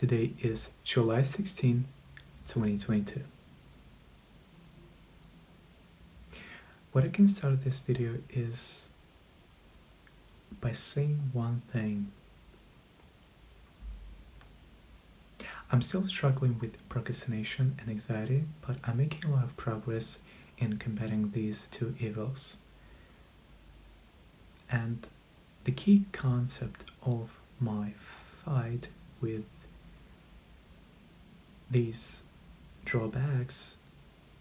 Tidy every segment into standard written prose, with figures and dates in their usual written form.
Today is July 16, 2022. What I can start this video is by saying one thing. I'm still struggling with procrastination and anxiety, but I'm making a lot of progress in combating these two evils. And the key concept of my fight with these drawbacks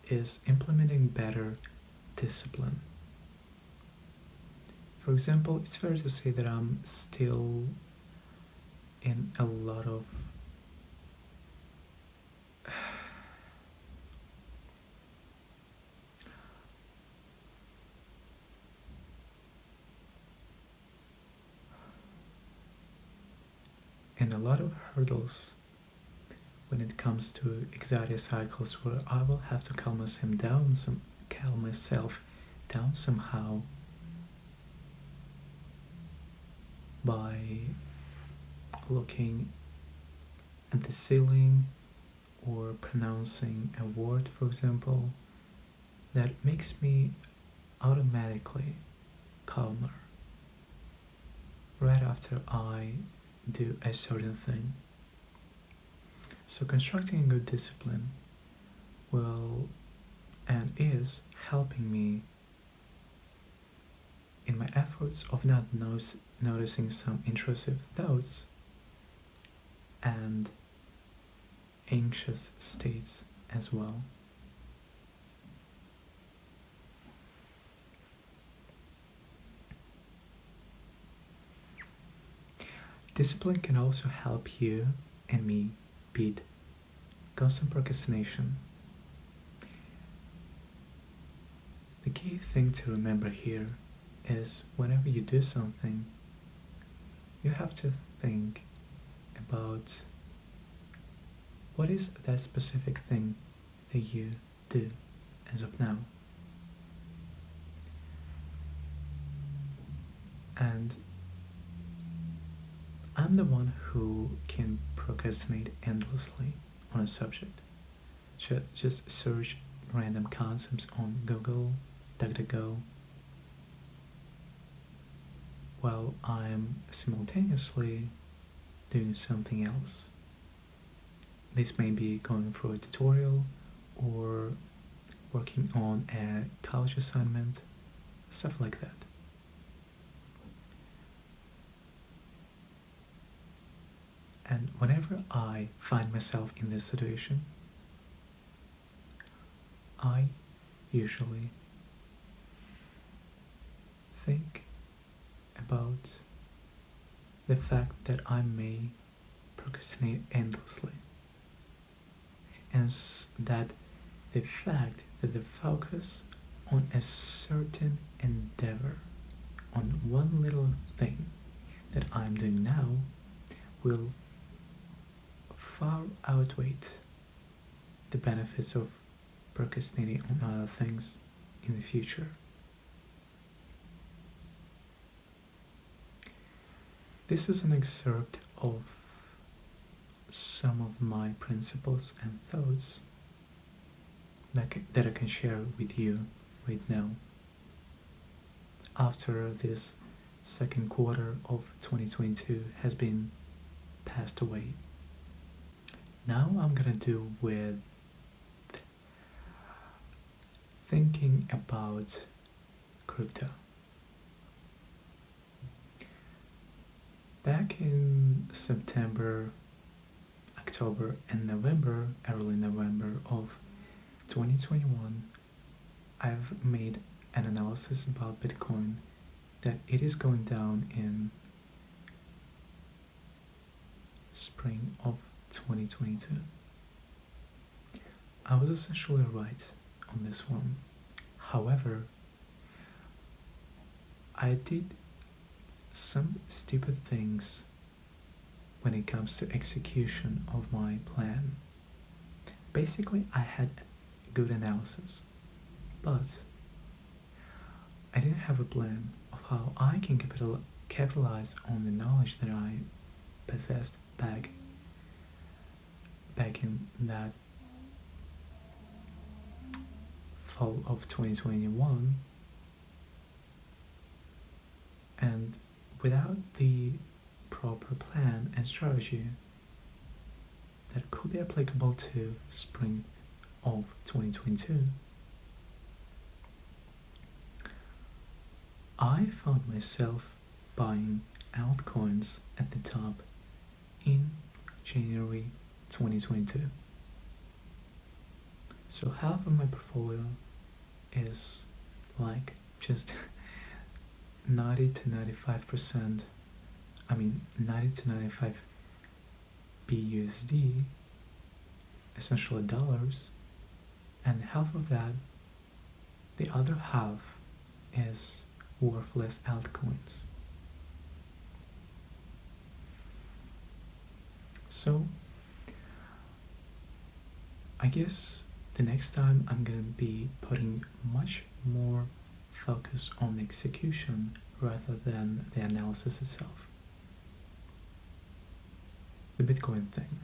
is implementing better discipline. For example, it's fair to say that I'm still in a lot of hurdles when it comes to anxiety cycles where I will have to calm myself down somehow by looking at the ceiling or pronouncing a word, for example, that makes me automatically calmer right after I do a certain thing. So constructing a good discipline will and is helping me in my efforts of not noticing some intrusive thoughts and anxious states as well. Discipline can also help you and me beat constant procrastination. The key thing to remember here is whenever you do something, you have to think about what is that specific thing that you do as of now. And I'm the one who can procrastinate endlessly on a subject. Just search random concepts on Google, DuckDuckGo, while I'm simultaneously doing something else. This may be going through a tutorial or working on a college assignment, stuff like that. And whenever I find myself in this situation, I usually think about the fact that I may procrastinate endlessly, and that the fact that the focus on a certain endeavor, on one little thing that I'm doing now, will far outweigh the benefits of procrastinating on other things in the future. This is an excerpt of some of my principles and thoughts that I can share with you right now after this second quarter of 2022 has been passed away. Now I'm gonna do with thinking about crypto. Back in September, October and November, early November of 2021, I've made an analysis about Bitcoin that it is going down in spring of 2022. I was essentially right on this one. However, I did some stupid things when it comes to execution of my plan. Basically, I had good analysis, but I didn't have a plan of how I can capitalize on the knowledge that I possessed back back in that fall of 2021, and without the proper plan and strategy that could be applicable to spring of 2022, I found myself buying altcoins at the top in January 2022. So half of my portfolio is like just 90 to 95%, 90 to 95 BUSD, essentially dollars, and half of that, the other half, is worthless altcoins. So I guess the next time I'm gonna be putting much more focus on the execution rather than the analysis itself. The Bitcoin thing.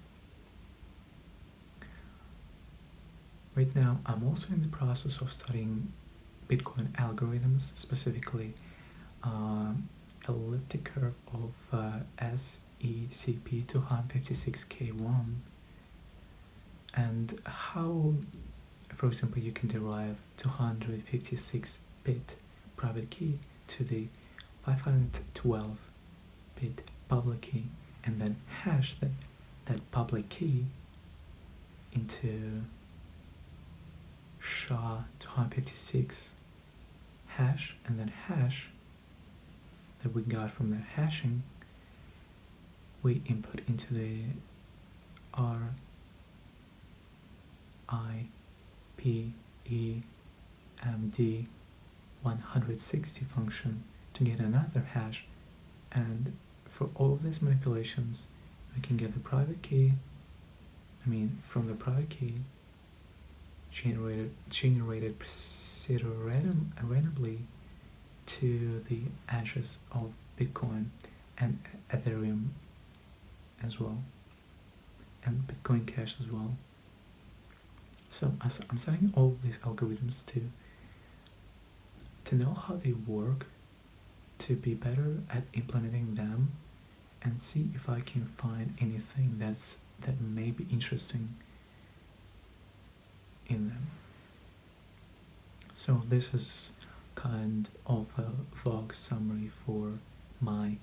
Right now, I'm also in the process of studying Bitcoin algorithms, specifically elliptic curve of SECP256K1, and how, for example, you can derive 256-bit private key to the 512-bit public key, and then hash that public key into SHA-256 hash, and then hash that we got from the hashing we input into the RIPEMD 160 function to get another hash. And for all of these manipulations, we can get the private key, from the private key generated randomly to the address of Bitcoin and Ethereum as well, and Bitcoin Cash as well. So I'm studying all of these algorithms to know how they work, to be better at implementing them, and see if I can find anything that may be interesting in them. So this is kind of a vague summary for my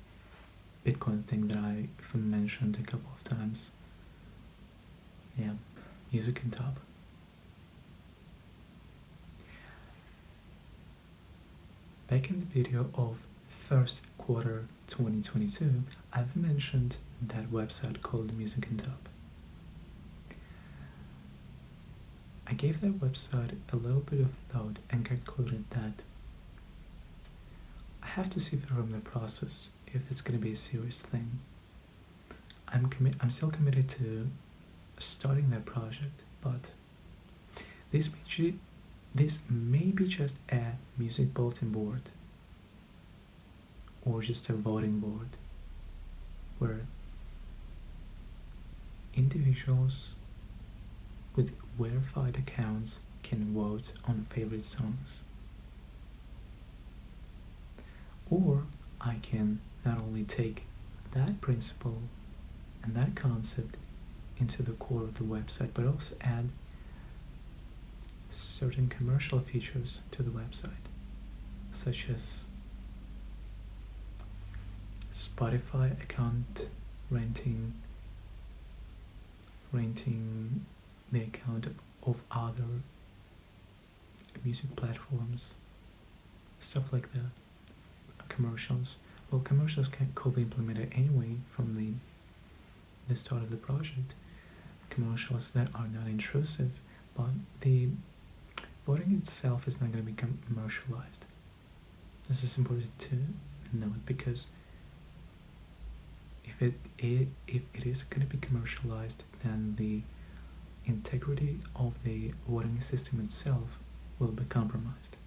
Bitcoin thing that I even mentioned a couple of times. Yeah, music and top. Back in the video of first quarter 2022, I've mentioned that website called Music and Top. I gave that website a little bit of thought and concluded that I have to see through the process if it's going to be a serious thing. I'm still committed to starting that project, but this may be just a music bulletin board, or just a voting board where individuals with verified accounts can vote on favorite songs. Or I can not only take that principle and that concept into the core of the website, but also add certain commercial features to the website, such as Spotify account renting the account of other music platforms, stuff like that. Commercials. Well, commercials could be implemented anyway from the start of the project. Commercials that are not intrusive, but the voting itself is not going to be commercialized. This is important to note, because if it is going to be commercialized, then the integrity of the voting system itself will be compromised.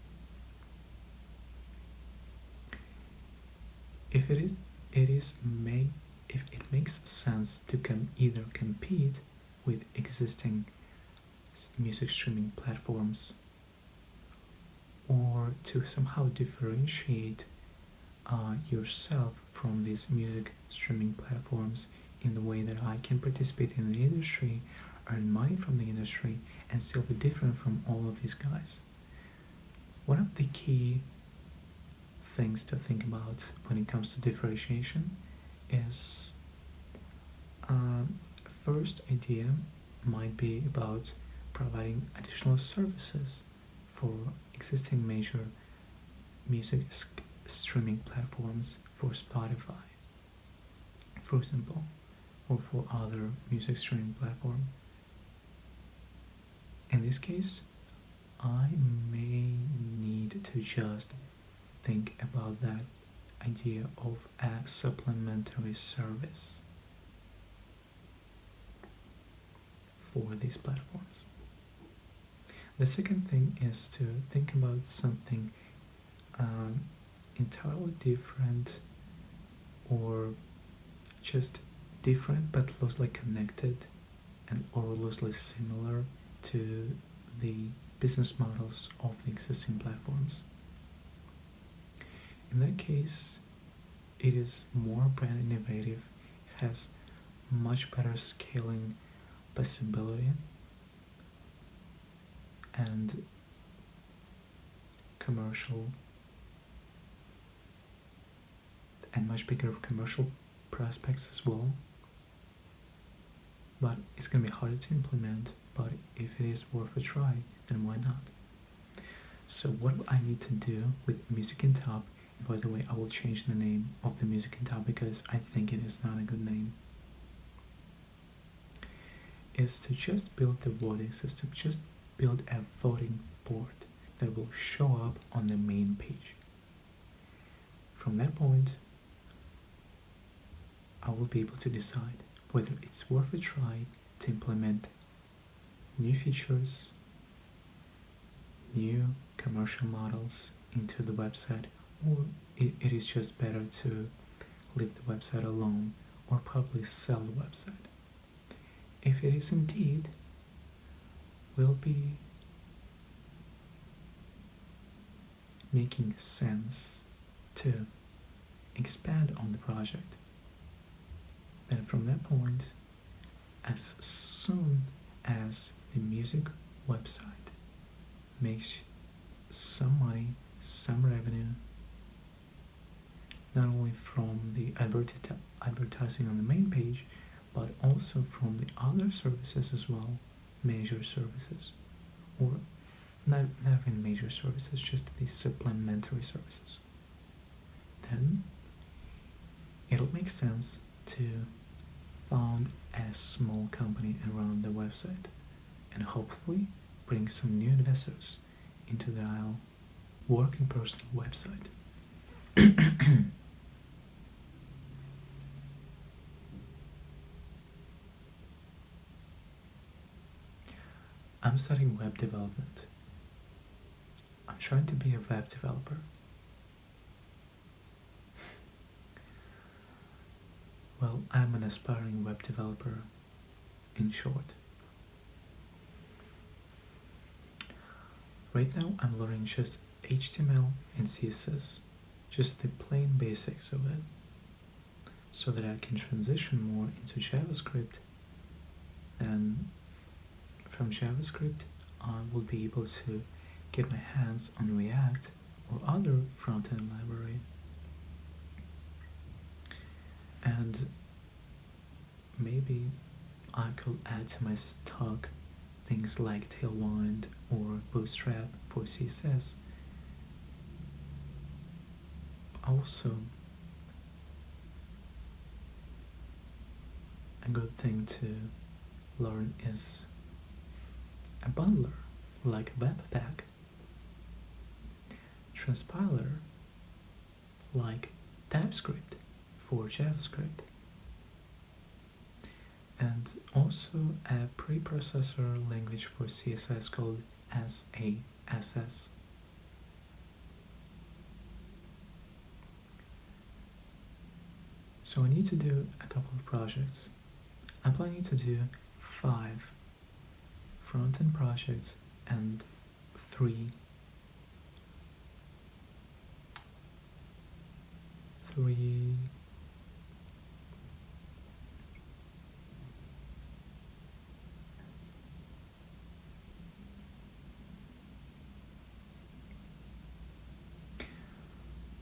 If it makes sense to either compete with existing music streaming platforms, or to somehow differentiate yourself from these music streaming platforms in the way that I can participate in the industry, earn money from the industry, and still be different from all of these guys. One of the key things to think about when it comes to differentiation is first idea might be about providing additional services for existing major music streaming platforms, for Spotify, for example, or for other music streaming platform. In this case, I may need to just think about that idea of a supplementary service for these platforms. The second thing is to think about something entirely different, or just different but loosely connected and or loosely similar to the business models of the existing platforms. In that case, it is more brand innovative, has much better scaling possibility, and commercial and much bigger commercial prospects as well. But it's gonna be harder to implement, but if it is worth a try, then why not? So what I need to do with Music in Top, by the way, I will change the name of the Music in Top because I think it is not a good name, is to just build the voting system, just build a voting board that will show up on the main page. From that point, I will be able to decide whether it's worth a try to implement new features, new commercial models into the website, or it is just better to leave the website alone or probably sell the website. If it is indeed, will be making sense to expand on the project. Then from that point, as soon as the music website makes some money, some revenue, not only from the advertising on the main page, but also from the other services as well, major services, or not even major services, just the supplementary services. Then it'll make sense to found a small company and run the website, and hopefully bring some new investors into the working personal website. I'm studying web development. I'm trying to be a web developer. Well, I'm an aspiring web developer, in short. Right now I'm learning just HTML and CSS, just the plain basics of it, so that I can transition more into JavaScript, and from JavaScript I will be able to get my hands on React or other front-end library. And maybe I could add to my stock things like Tailwind or Bootstrap for CSS. Also, a good thing to learn is a bundler like Webpack, transpiler like TypeScript for JavaScript, and also a preprocessor language for CSS called SASS. So I need to do a couple of projects. I'm planning to do 5 front-end projects and 3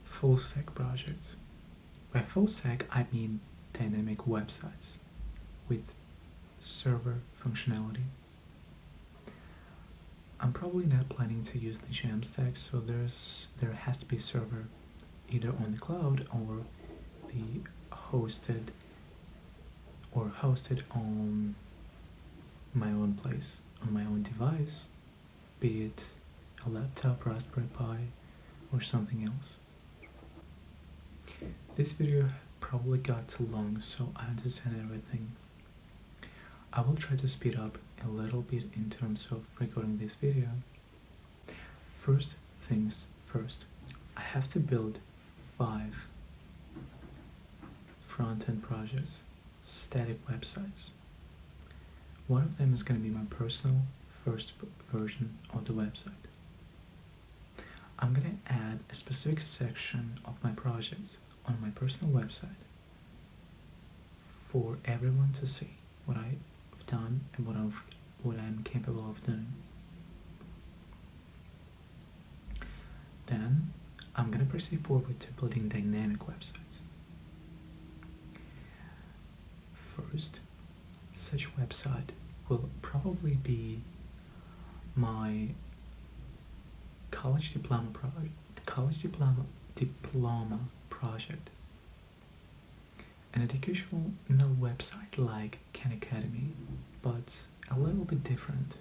full stack projects. By full stack, I mean dynamic websites with server functionality. I'm probably not planning to use the Jamstack, so there has to be a server either on the cloud or the hosted on my own place, on my own device, be it a laptop, Raspberry Pi, or something else. This video probably got too long, so I understand everything. I will try to speed up a little bit in terms of recording this video. First things first, I have to build 5 front-end projects, static websites. One of them is going to be my personal first version of the website. I'm going to add a specific section of my projects on my personal website for everyone to see what I've done and what I'm capable of doing. Then I'm going to proceed forward to building dynamic websites. First, such website will probably be my college diploma project. An educational website like Khan Academy, but a little bit different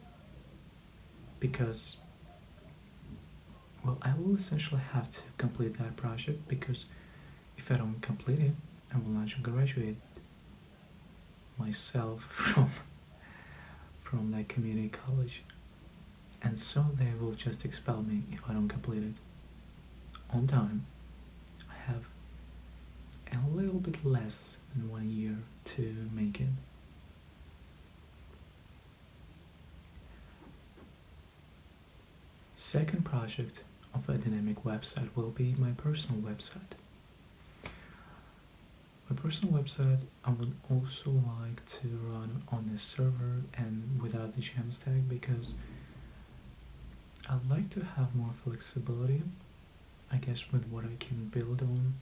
because, well, I will essentially have to complete that project, because if I don't complete it, I will not graduate myself from that community college, and so they will just expel me if I don't complete it on time. I have a little bit less than 1 year to make it. Second project of a dynamic website will be my personal website. My personal website I would also like to run on a server and without the Jamstack, because I'd like to have more flexibility, I guess, with what I can build on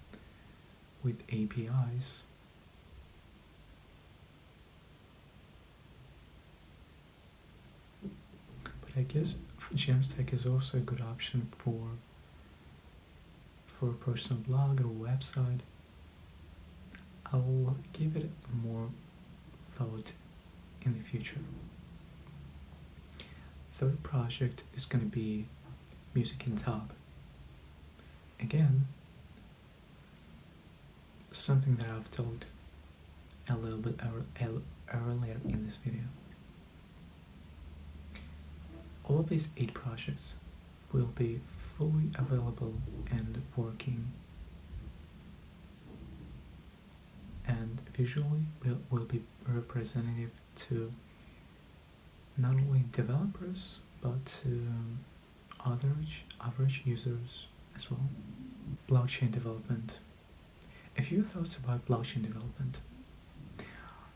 with APIs. But I guess Jamstack is also a good option for a personal blog or website. I'll give it more thought in the future. Third project is going to be Music in Tab. Again, something that I've told a little bit earlier in this video. All of these 8 projects will be fully available and working, and visually will be representative to not only developers but to average users as well. Blockchain development. A few thoughts about blockchain development.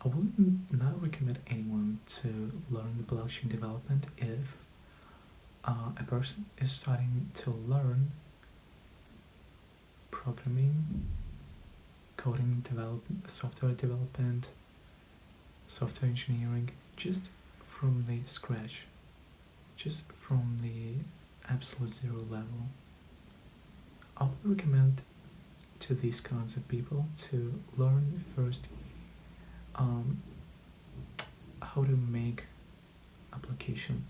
I would not recommend anyone to learn the blockchain development if a person is starting to learn programming, coding development, software development, software engineering, just from the scratch, just from the absolute zero level. I would recommend to these kinds of people to learn first how to make applications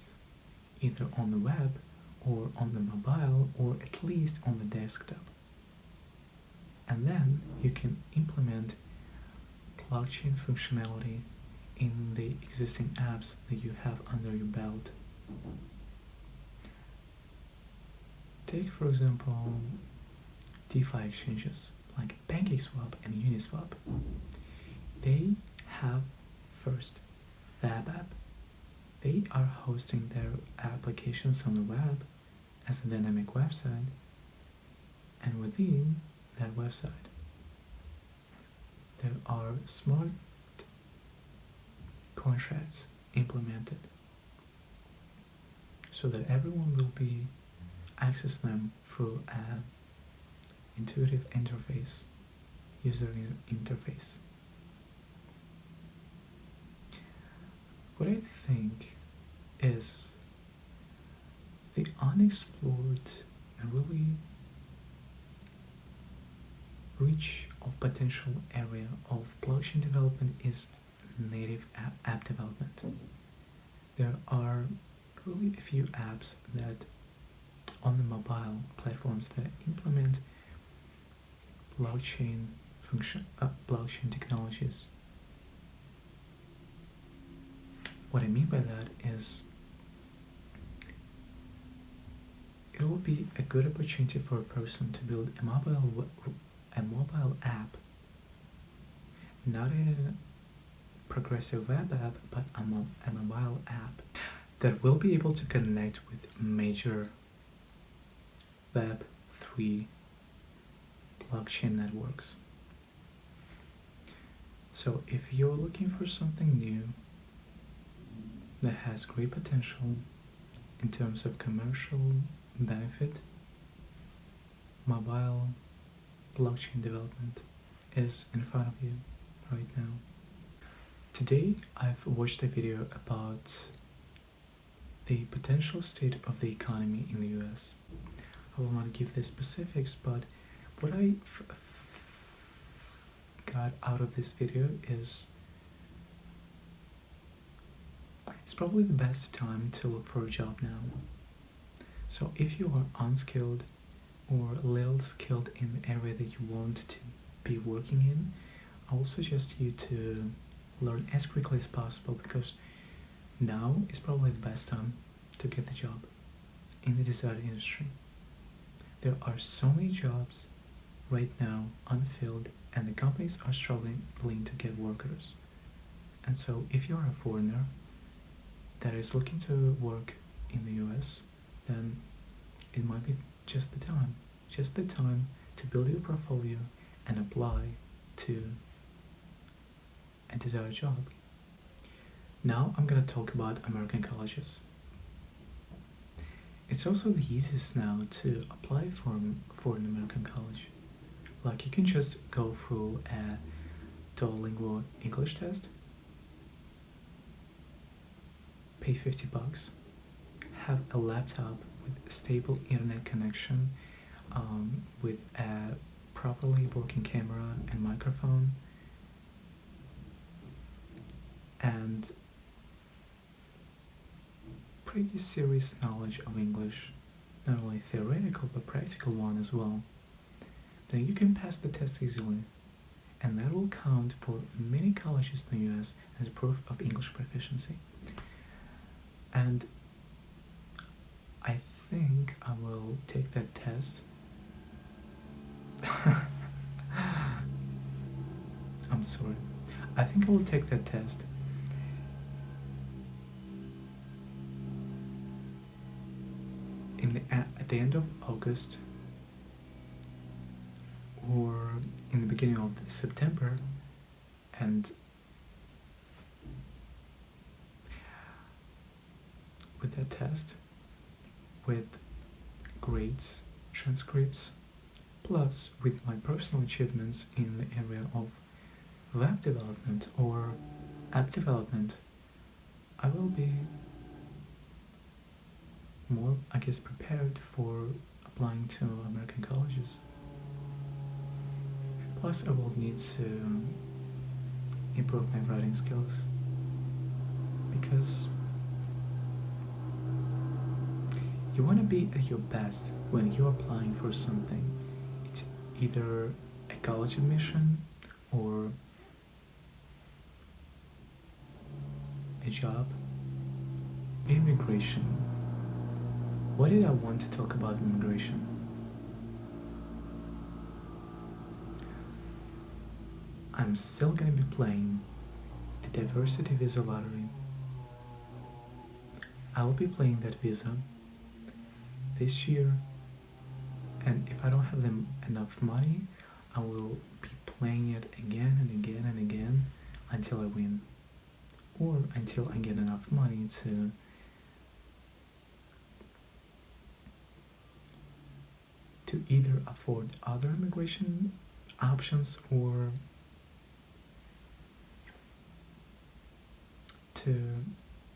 either on the web or on the mobile, or at least on the desktop. And then you can implement blockchain functionality in the existing apps that you have under your belt. Take, for example, DeFi exchanges like PancakeSwap and Uniswap. They have first web app. They are hosting their applications on the web as a dynamic website, and within that website there are smart contracts implemented so that everyone will be access them through an intuitive interface, user interface. What I think is the unexplored and really rich of potential area of blockchain development is native app development. There are really a few apps that on the mobile platforms that implement blockchain technologies. What I mean by that is it will be a good opportunity for a person to build a mobile app, not a progressive web app, but a mobile app that will be able to connect with major Web3 blockchain networks. So if you're looking for something new that has great potential in terms of commercial benefit, mobile blockchain development is in front of you right now. Today I've watched a video about the potential state of the economy in the US. I will not give the specifics, but what I got out of this video is it's probably the best time to look for a job now. So if you are unskilled or little skilled in the area that you want to be working in, I will suggest you to learn as quickly as possible, because now is probably the best time to get the job in the desired industry. There are so many jobs right now unfilled, and the companies are struggling to get workers. And so if you're a foreigner that is looking to work in the US, then it might be just the time to build your portfolio and apply to a desired job. Now I'm gonna talk about American colleges. It's also the easiest now to apply for an American college. Like, you can just go through a Duolingo English test, pay $50, have a laptop with stable internet connection, with a properly working camera and microphone, and pretty serious knowledge of English, not only theoretical but practical one as well. Then you can pass the test easily, and that will count for many colleges in the US as proof of English proficiency. And I think I will take that test. I'm sorry. I think I will take that test at the end of August or in the beginning of September, and with that test, with grades, transcripts, plus with my personal achievements in the area of web development or app development, I will be more, I guess, prepared for applying to American colleges. Plus, I will need to improve my writing skills, because you want to be at your best when you're applying for something. It's either a college admission or a job. Immigration. Why did I want to talk about immigration? I'm still going to be playing the diversity visa lottery I will be playing that visa this year, and if I don't have them enough money, I will be playing it again and again and again until I win, or until I get enough money to either afford other immigration options or to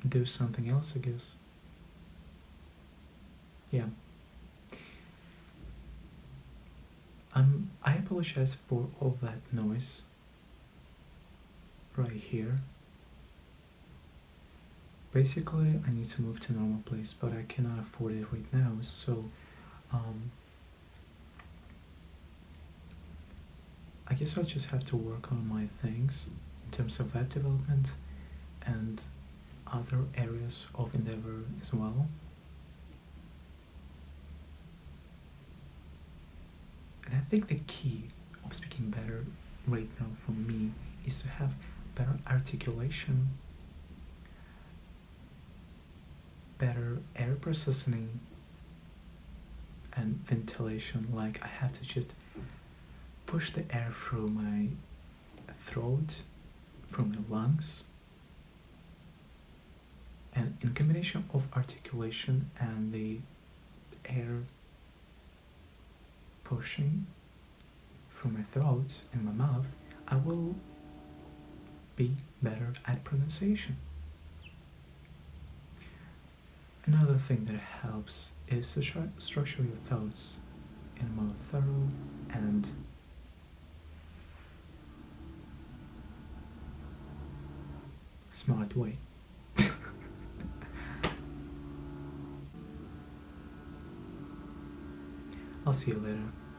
do something else, I guess. Yeah. I apologize for all that noise right here. Basically, I need to move to a normal place, but I cannot afford it right now, so I guess I'll just have to work on my things in terms of web development and other areas of endeavor as well. And I think the key of speaking better right now for me is to have better articulation, better air processing, and ventilation. Like I have to just push the air through my throat, from my lungs, and in combination of articulation and the air pushing from my throat and my mouth, I will be better at pronunciation. Another thing that helps is to structure your thoughts in a more thorough and smart way. I'll see you later.